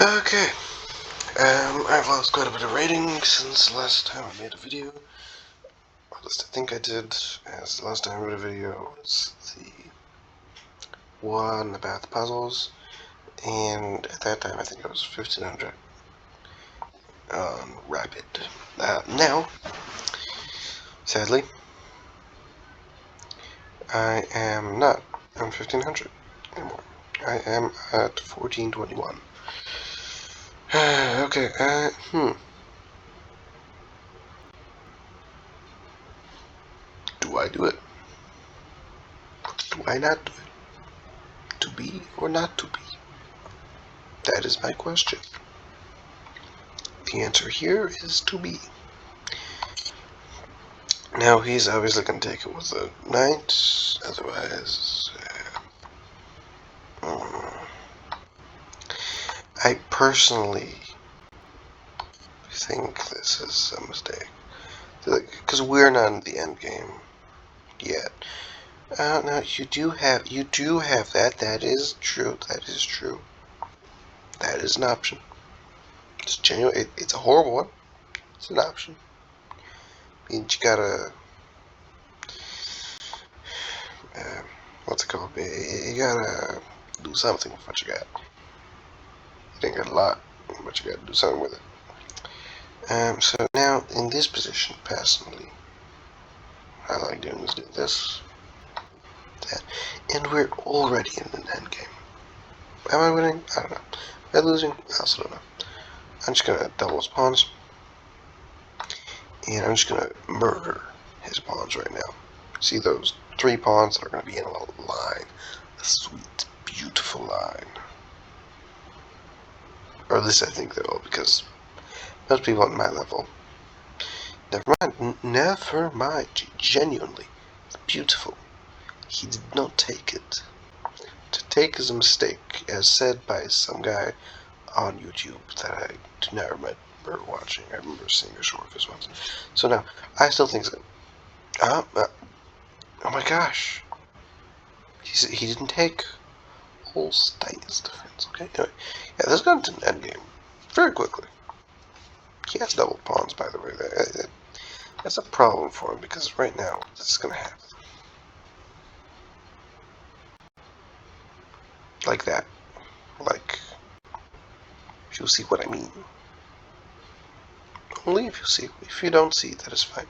Okay, I've lost quite a bit of rating since the last time I made a video. Or at least I think I did, as the last time I made a video was the one about the puzzles, and at that time I think it was 1500 on Rapid. Now, sadly, I am not on 1500 anymore. I am at 1421. Okay, Do I do it? Do I not do it? To be or not to be? That is my question. The answer here is to be. Now he's obviously going to take it with a knight, otherwise... I personally think this is a mistake. Because we're not in the end game yet. No, you do have that. That is true. That is true. That is an option. It's genuine. It's a horrible one. It's an option. Means you gotta, what's it called? You gotta do something with what you got. You ain't got a lot, but you gotta do something with it. So now in this position, personally, I like doing is do this, that, and we're already in an end game. Am I winning? I don't know. Am I losing? I also don't know. I'm just gonna double his pawns, and I'm just gonna murder his pawns right now. See those 3 pawns that are gonna be in a little line, a sweet, beautiful line. Or at least I think they will, because most people at my level. Never mind. Genuinely, it's beautiful. He did not take it. To take is a mistake, as said by some guy on YouTube that I do not remember watching. I remember seeing a short of his once. So now, I still think so. Oh my gosh. He didn't take Holstein's defense. Okay, anyway. Yeah, this got into an endgame very quickly. He has double pawns, by the way. That's a problem for him, because right now, this is going to happen. Like that. Like, you'll see what I mean. Only if you see. If you don't see, that is fine.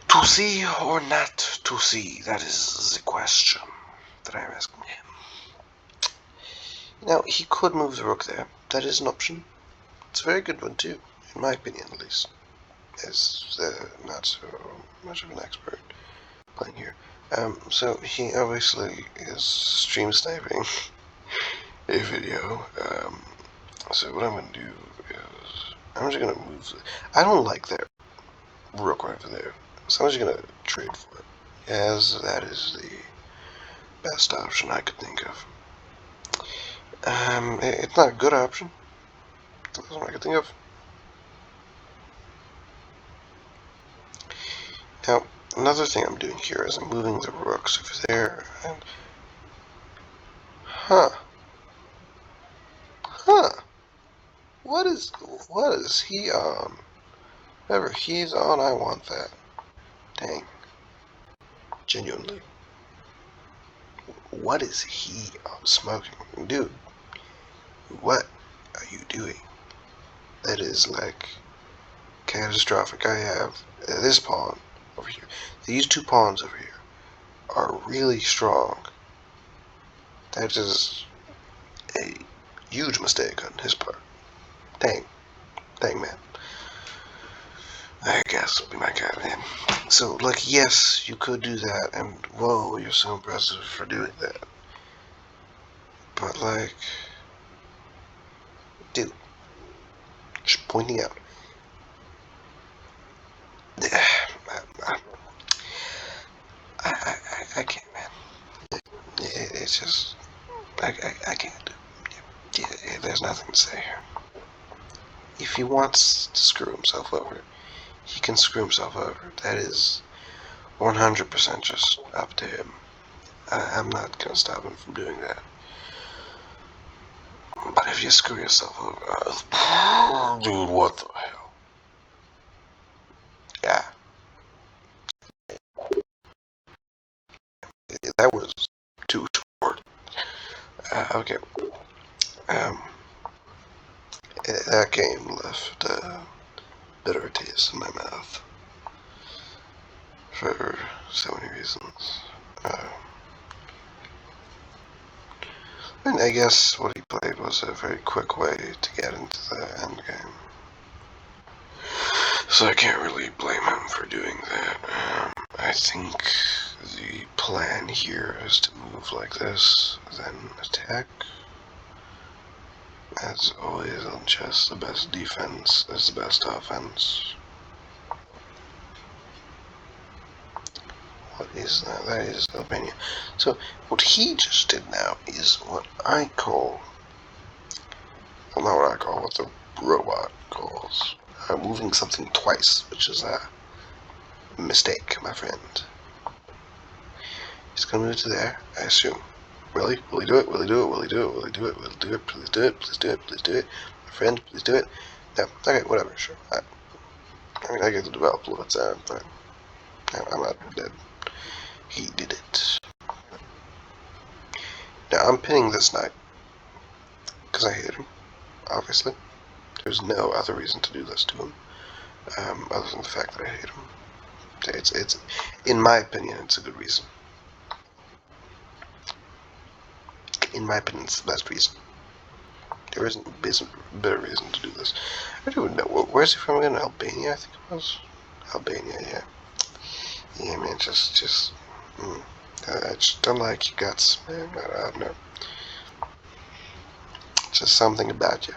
To see or not to see, that is the question that I'm asking him. Now, he could move the rook there. That is an option. It's a very good one, too, in my opinion, at least. As not so much of an expert playing here. So he obviously is stream sniping a video. So what I'm going to do is I'm just going to move. I don't like that rook right over there, so I'm just going to trade for it, as that is the best option I could think of. It's not a good option. That's what I could think of. Now, another thing I'm doing here is I'm moving the rooks over there, and huh. What is he on? Whatever he's on, I want that. Dang. Genuinely. What is he smoking? Dude, what are you doing? That is, like, catastrophic. I have this pawn over here. These 2 pawns over here are really strong. That is a huge mistake on his part. Dang, man. I guess will be my guy, man. So, like, yes, you could do that, and whoa, you're so impressive for doing that. But, like, dude, just pointing out. I can't, man. It's just, I can't. Yeah, there's nothing to say here. If he wants to screw himself over, he can screw himself over. That is 100% just up to him. I'm not going to stop him from doing that. But if you screw yourself over, dude, what the hell? Yeah, that was too short. Okay. Um, that game left a bitter taste in my mouth for so many reasons. And I guess what he played was a very quick way to get into the end game. So I can't really blame him for doing that. I think the plan here is to move like this, then attack. As always on chess, the best defense is the best offense. What is that? That is Albania. So what he just did now is what I call, well, not what I call, what the robot calls, moving something twice, which is a mistake, my friend. He's gonna move to there, I assume. Really? Will he do it? Will he do it? Will he do it? Will he do it? Will he do it? Please do it. Please do it. Please do it. My friend, please do it. No. Okay, whatever, sure. I mean, I get to develop a little bit, but I'm not dead. He did it. Now, I'm pinning this knight because I hate him, obviously. There's no other reason to do this to him, other than the fact that I hate him. It's, in my opinion, it's a good reason. In my opinion, it's the best reason. There isn't a better reason to do this. I don't even know. Where's he from again? Albania, I think it was. Albania, yeah. Yeah, man, just. I just don't like your guts, man. I don't know. Just something about you.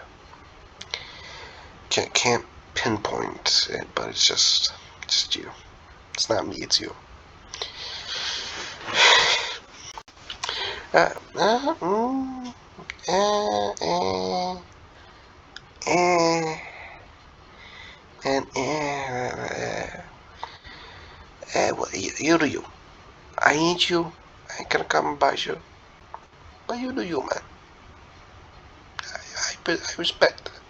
Can't pinpoint it, but it's just you. It's not me, it's you. Well, you do you. I ain't you. I ain't gonna come and bite you. But you do you, man. I respect that.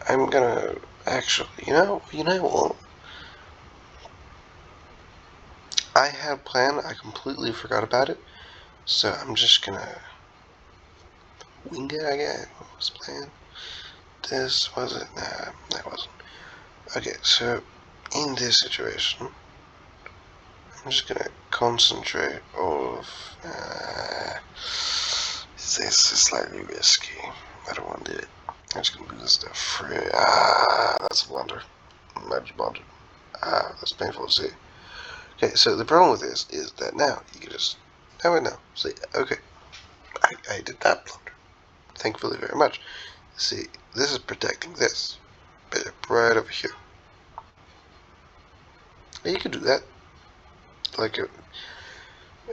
I'm gonna actually, you know what? I had a plan. I completely forgot about it. So I'm just gonna wing it, I guess. What was the plan? This was it? Nah, that wasn't. Okay, so in this situation, I'm just gonna concentrate all of. This is slightly risky. I don't want to do it. I'm just gonna do this stuff free. That's a blunder. I just blundered. That's painful to see. Okay, so the problem with this is that now you can just. No. See, okay. I did not blunder. Thankfully very much. See, this is protecting this. But right over here. Now you can do that. Like,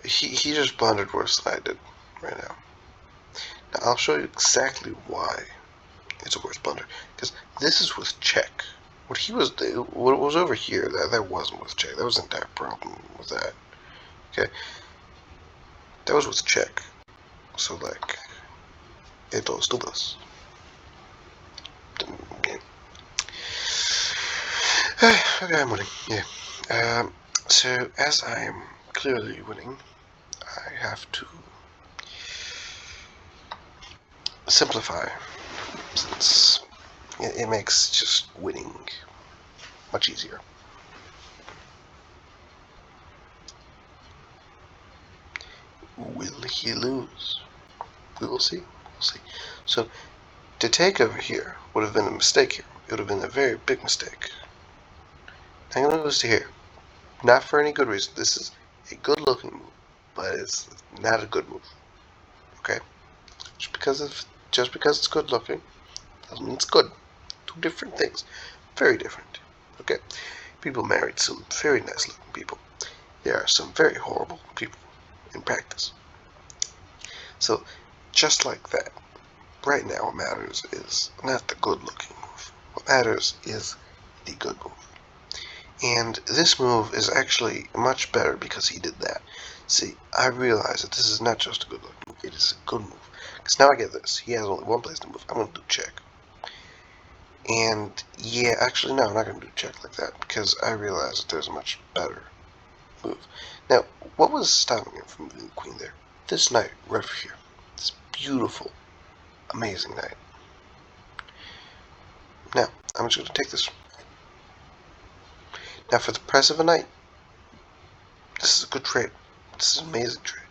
he just blundered worse than I did right now. Now, I'll show you exactly why it's a worse blunder. Because this is with check. What was over here, that wasn't with check. That was an entire problem with that. Okay? That was with check. So, like, it lost to this. Okay, I'm winning. Yeah. So, as I am clearly winning, I have to simplify, since it makes just winning much easier. Will he lose? We will see. We'll see. So, to take over here would have been a mistake here. It would have been a very big mistake. I'm going to lose to here. Not for any good reason. This is a good-looking move, but it's not a good move. Okay? Just because it's good-looking doesn't mean it's good. Two different things. Very different. Okay? People married some very nice-looking people. There are some very horrible people in practice. So, just like that, right now what matters is not the good-looking move. What matters is the good move. And this move is actually much better because he did that. See, I realize that this is not just a good move, it is a good move. Because now I get this. He has only one place to move. I'm going to do check. And, yeah, actually, no, I'm not going to do check like that. Because I realize that there's a much better move. Now, what was stopping him from moving the queen there? This knight right here. This beautiful, amazing knight. Now, I'm just going to take this. Now, for the price of a knight, this is a good trade. This is an amazing trade.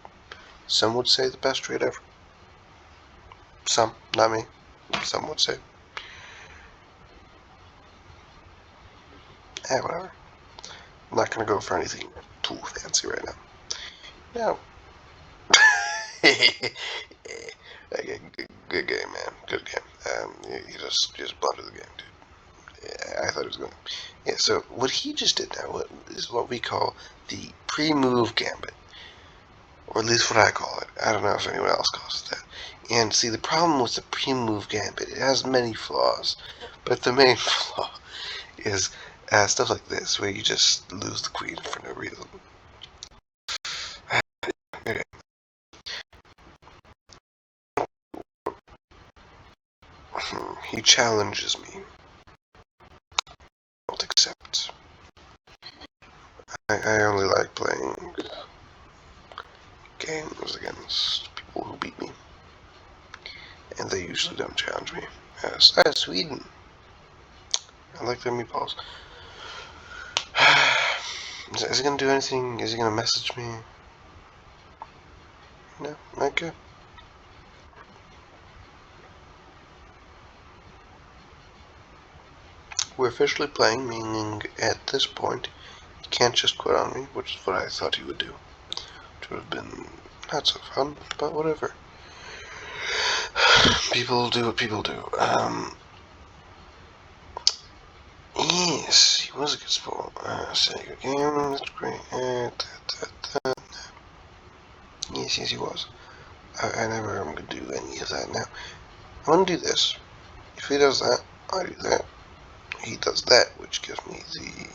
Some would say the best trade ever. Some, not me. Some would say. Whatever. I'm not going to go for anything too fancy right now. Now, good game, man. Good game. You just blundered the game, dude. Yeah, I thought it was going to. Yeah, so what he just did now is what we call the pre-move gambit. Or at least what I call it. I don't know if anyone else calls it that. And see, the problem with the pre-move gambit, it has many flaws. But the main flaw is stuff like this, where you just lose the queen for no reason. Okay. He challenges me. I won't accept. I only like playing games against people who beat me. And they usually don't challenge me. Yes, Sweden. I like their meatballs. Is he gonna do anything? Is he gonna message me? No? Okay. We're officially playing, meaning at this point, he can't just quit on me, which is what I thought he would do. Which would have been not so fun, but whatever. People do what people do. Yes, he was a good sport. Say good game, that's great. Yes, he was. I never am going to do any of that now. I'm going to do this. If he does that, I do that. He does that, which gives me the...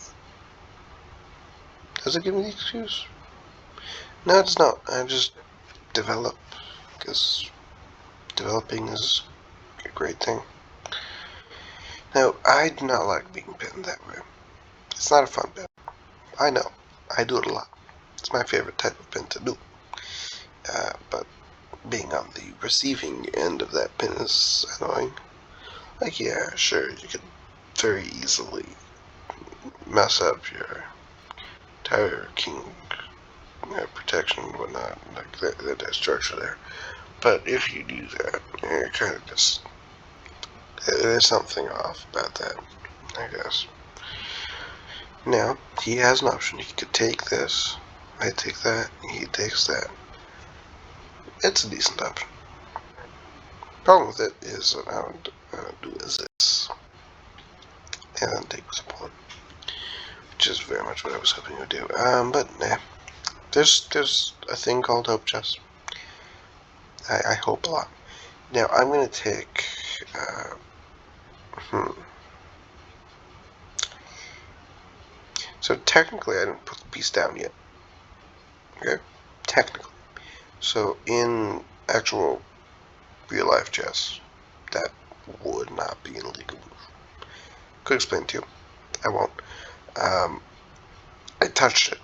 Does it give me the excuse? No, it does not. I just develop, because developing is a great thing. Now, I do not like being pinned that way. It's not a fun pin. I know. I do it a lot. It's my favorite type of pin to do. But being on the receiving end of that pin is annoying. Like, yeah, sure, you could very easily mess up your entire king protection and whatnot, like that structure there. But if you do that, you're kind of just... There's something off about that, I guess. Now, he has an option. He could take this. I take that. He takes that. It's a decent option. Problem with it is that I would do this. And then take this pawn. Which is very much what I was hoping he would do. But nah. There's a thing called hope chess. I hope a lot. Now, I'm going to take... So technically, I didn't put the piece down yet. Okay? Technically. So in actual real-life chess, that would not be an illegal move. Could explain to you. I won't. I touched it.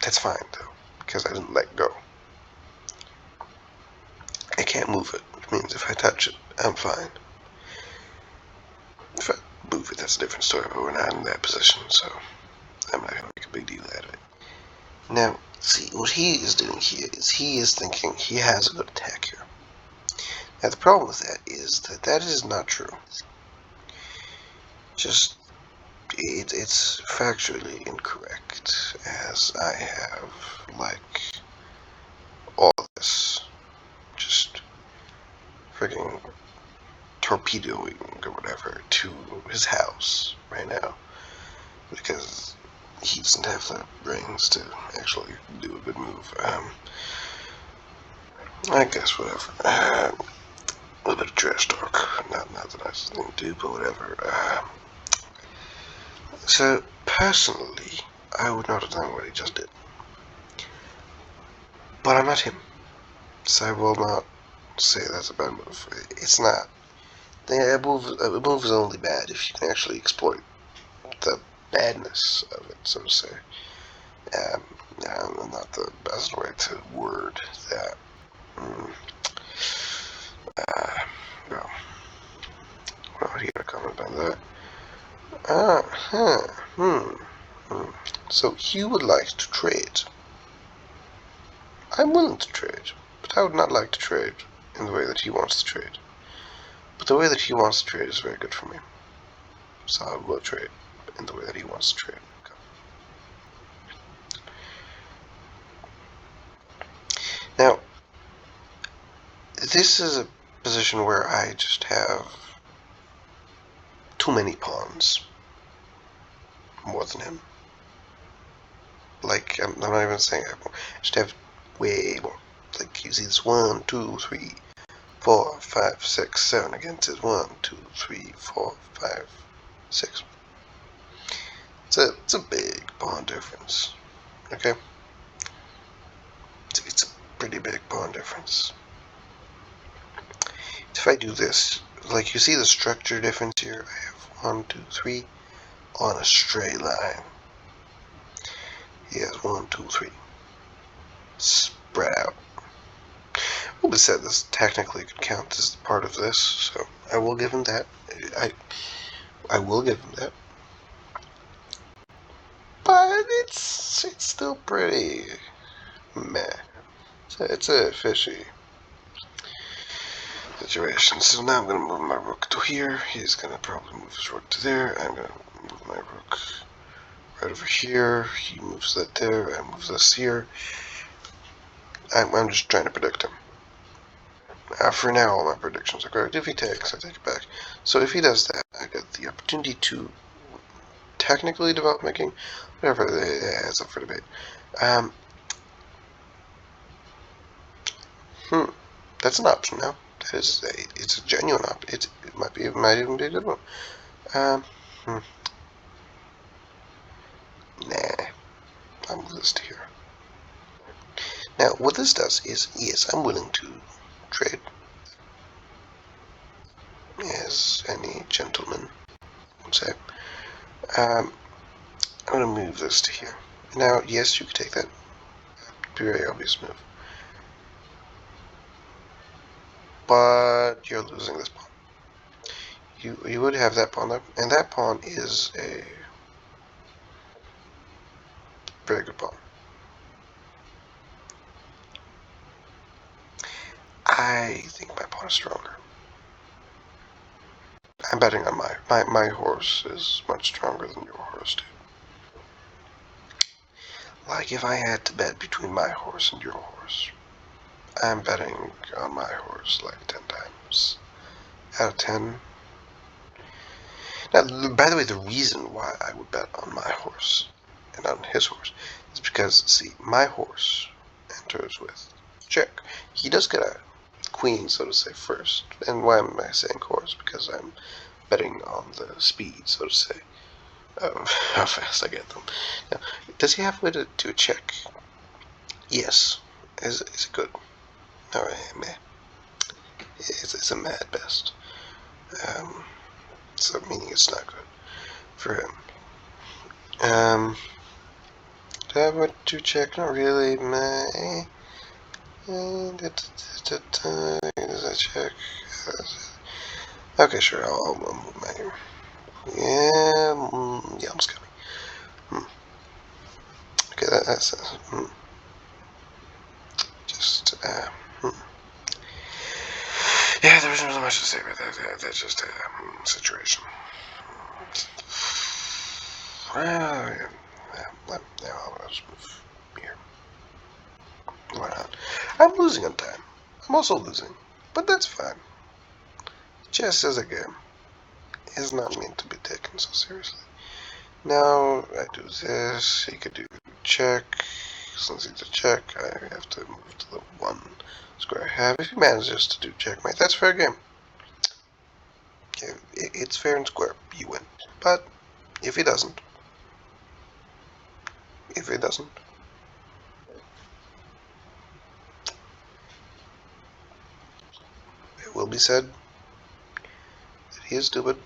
That's fine, though, because I didn't let go. I can't move it, which means if I touch it, I'm fine. If I move it, that's a different story, but we're not in that position, so I'm not going to make a big deal out of it. Now, see, what he is doing here is he is thinking he has a good attack here. Now, the problem with that is that that is not true. Just, it's factually incorrect, as I have, like, all this just freaking torpedoing or whatever to his house right now, because he doesn't have the brains to actually do a good move. I guess whatever. A little bit of trash talk. Not the nicest thing to do, but whatever. So, personally, I would not have done what he just did. But I'm not him. So I will not say that's a bad move. It's not. A move is only bad if you can actually exploit the badness of it, so to say. Not the best way to word that. Well, what do you comment on that? So you would like to trade. I'm willing to trade, but I would not like to trade in the way that he wants to trade. But the way that he wants to trade is very good for me. So I will trade in the way that he wants to trade. Okay. Now, this is a position where I just have too many pawns. More than him. Like, I'm not even saying I just have way more. Like, you see this 1, 2, 3, 4, 5, 6, 7. Again, it says 1, 2, 3, 4, 5, 6. It's a big pawn difference. Okay? It's a pretty big pawn difference. If I do this, like, you see the structure difference here? I have 1, 2, 3 on a straight line. He has 1, 2, 3. Spread out. Well, said this technically could count as part of this, so I will give him that. I will give him that. But it's still pretty meh. It's a fishy situation. So now I'm gonna move my rook to here. He's gonna probably move his rook to there. I'm gonna move my rook right over here. He moves that there. I move this here. I'm just trying to predict him. For now, all my predictions are correct. If he takes, I take it back. So if he does that, I get the opportunity to technically develop my king. Whatever, it's up for debate. That's an option now. It's a genuine option. It might even be a good one. Nah, I'll move this to here. Now, what this does is, yes, I'm willing to trade, as any gentleman would say. I'm going to move this to here. Now, yes, you could take that. Very obvious move. But you're losing this pawn. You would have that pawn up, and that pawn is a very good pawn. I think my pawn is stronger. I'm betting on my horse is much stronger than your horse, dude. Like, if I had to bet between my horse and your horse, I'm betting on my horse like 10 times out of 10. Now, by the way, the reason why I would bet on my horse and on his horse is because, see, my horse enters with check. He does get a queen, so to say, first. And why am I saying horse? Because I'm betting on the speed, so to say, of how fast I get them. Now, does he have a way to check? Yes. Is it good? Alright, meh. It's a mad best. So meaning it's not good for him. Do I have what to check? Not really. Meh. Does that check? Okay, sure. I'll move my. Yeah, almost got me. Okay, that's just yeah. There wasn't really much to say about that. That's just a situation. Well, yeah, I'll just move here. Why not? I'm losing on time. I'm also losing, but that's fine. Chess as a game is not meant to be taken so seriously. Now I do this. He could do check. Since he's a check, I have to move to the one square I have. If he manages to do checkmate, that's fair game. It's fair and square. You win. But if he doesn't, It will be said that he is stupid.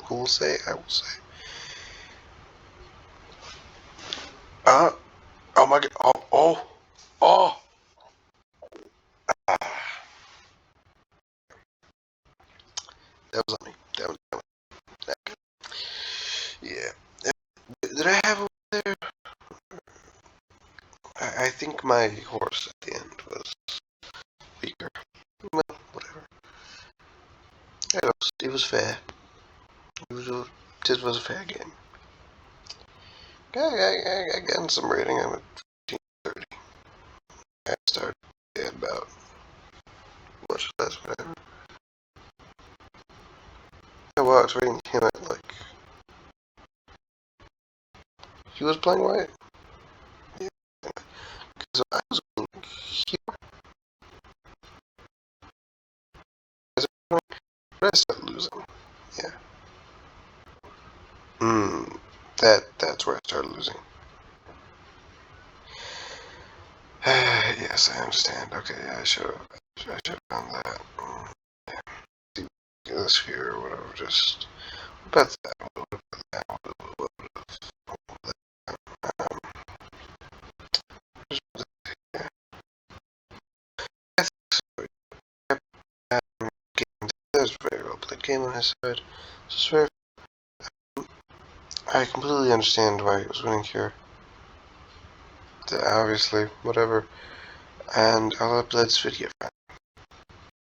Who will say? I will say. Oh my god. Oh. That was on me. That was that. Yeah. Did I have over there? I think my horse at the end was weaker. Well, whatever. It was fair. It was a fair game. I got some rating. I'm at 1530. I started at about much less, whatever. Yeah, well, I was rating him at like. He was playing white? Yeah. Because I was here. But I started losing. Yeah. That's where I started losing. Yes, I understand. Okay, yeah, I should have done that. Yeah. This here or whatever, just about that. Um, yeah. That's very well played game on his side. Just very. I completely understand why he was winning here. Obviously, whatever. And I'll upload this video.